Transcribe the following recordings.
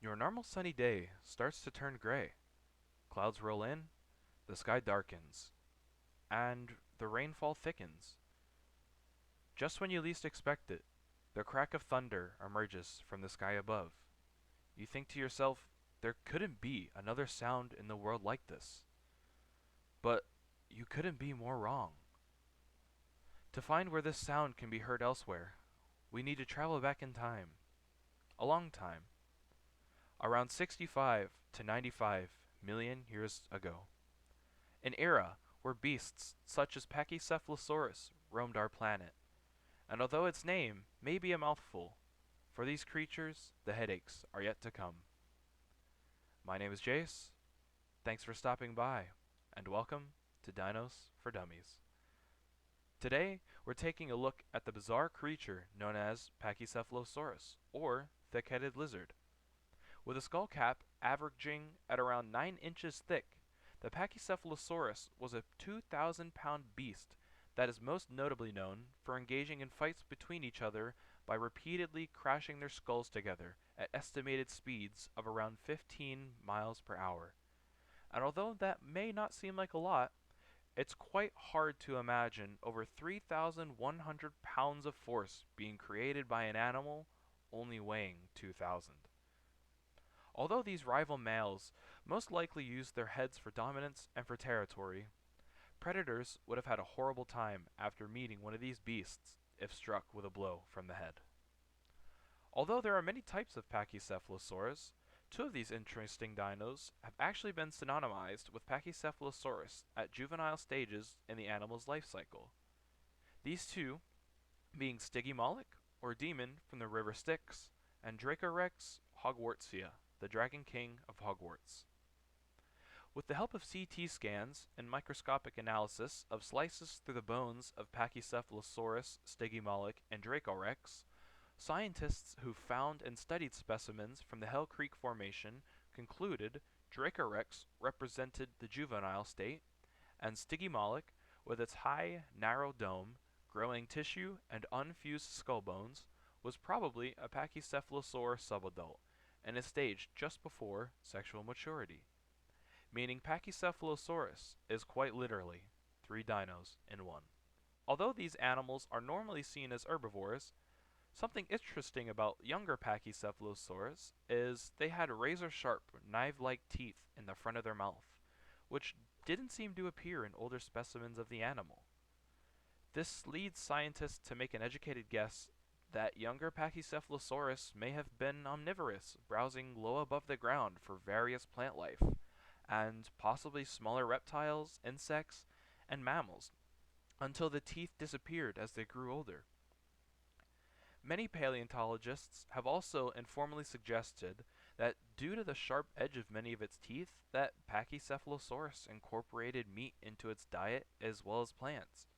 Your normal sunny day starts to turn gray. Clouds roll in, the sky darkens, and the rainfall thickens. Just when you least expect it, the crack of thunder emerges from the sky above. You think to yourself, there couldn't be another sound in the world like this. But you couldn't be more wrong. To find where this sound can be heard elsewhere, we need to travel back in time. A long time. Around 65 to 95 million years ago. An era where beasts such as Pachycephalosaurus roamed our planet. And although its name may be a mouthful, for these creatures the headaches are yet to come. My name is Jace. Thanks for stopping by, and welcome to Dinos for Dummies. Today, we're taking a look at the bizarre creature known as Pachycephalosaurus, or thick-headed lizard. With a skull cap averaging at around 9 inches thick, the Pachycephalosaurus was a 2,000-pound beast that is most notably known for engaging in fights between each other by repeatedly crashing their skulls together at estimated speeds of around 15 miles per hour. And although that may not seem like a lot, it's quite hard to imagine over 3,100 pounds of force being created by an animal only weighing 2,000. Although these rival males most likely used their heads for dominance and for territory, predators would have had a horrible time after meeting one of these beasts if struck with a blow from the head. Although there are many types of Pachycephalosaurus, two of these interesting dinos have actually been synonymized with Pachycephalosaurus at juvenile stages in the animal's life cycle. These two being Stygimoloch, or demon from the river Styx, and Dracorex hogwartsia, the dragon king of Hogwarts. With the help of CT scans and microscopic analysis of slices through the bones of Pachycephalosaurus, Stygimoloch, and Dracorex, scientists who found and studied specimens from the Hell Creek Formation concluded Dracorex represented the juvenile state, and Stygimoloch, with its high, narrow dome, growing tissue, and unfused skull bones, was probably a Pachycephalosaur subadult, and is staged just before sexual maturity. Meaning Pachycephalosaurus is quite literally 3 dinos in one. Although these animals are normally seen as herbivores, something interesting about younger Pachycephalosaurus is they had razor-sharp, knife-like teeth in the front of their mouth, which didn't seem to appear in older specimens of the animal. This leads scientists to make an educated guess that younger Pachycephalosaurus may have been omnivorous, browsing low above the ground for various plant life, and possibly smaller reptiles, insects, and mammals, until the teeth disappeared as they grew older. Many paleontologists have also informally suggested that due to the sharp edge of many of its teeth, that Pachycephalosaurus incorporated meat into its diet as well as plants.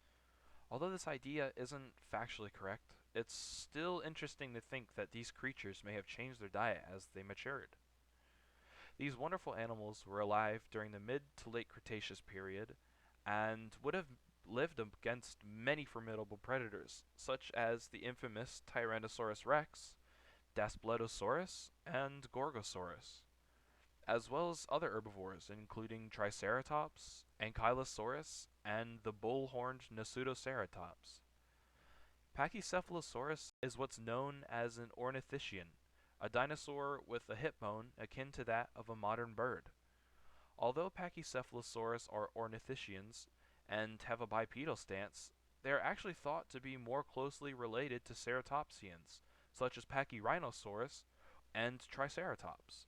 Although this idea isn't factually correct, it's still interesting to think that these creatures may have changed their diet as they matured. These wonderful animals were alive during the mid to late Cretaceous period, and would have lived against many formidable predators, such as the infamous Tyrannosaurus rex, Daspletosaurus, and Gorgosaurus, as well as other herbivores including Triceratops, Ankylosaurus, and the bull-horned Nasutoceratops. Pachycephalosaurus is what's known as an ornithischian, a dinosaur with a hip bone akin to that of a modern bird. Although Pachycephalosaurus are ornithischians and have a bipedal stance, they are actually thought to be more closely related to ceratopsians, such as Pachyrhinosaurus and Triceratops.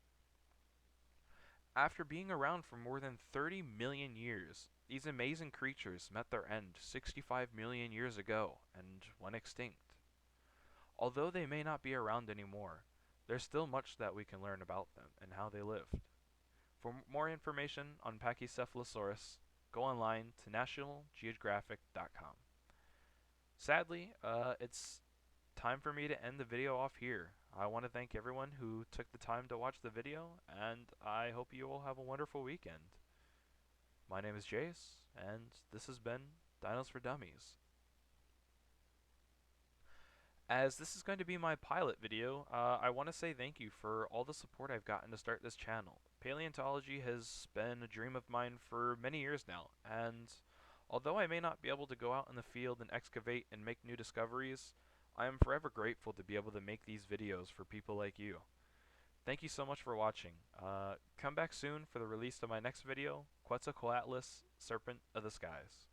After being around for more than 30 million years, these amazing creatures met their end 65 million years ago and went extinct. Although they may not be around anymore, there's still much that we can learn about them and how they lived. For more information on Pachycephalosaurus, go online to nationalgeographic.com. Sadly, it's time for me to end the video off here. I want to thank everyone who took the time to watch the video, and I hope you all have a wonderful weekend. My name is Jace, and this has been Dinos for Dummies. As this is going to be my pilot video, I want to say thank you for all the support I've gotten to start this channel. Paleontology has been a dream of mine for many years now, and although I may not be able to go out in the field and excavate and make new discoveries, I am forever grateful to be able to make these videos for people like you. Thank you so much for watching. Come back soon for the release of my next video, Quetzalcoatlus, Serpent of the Skies.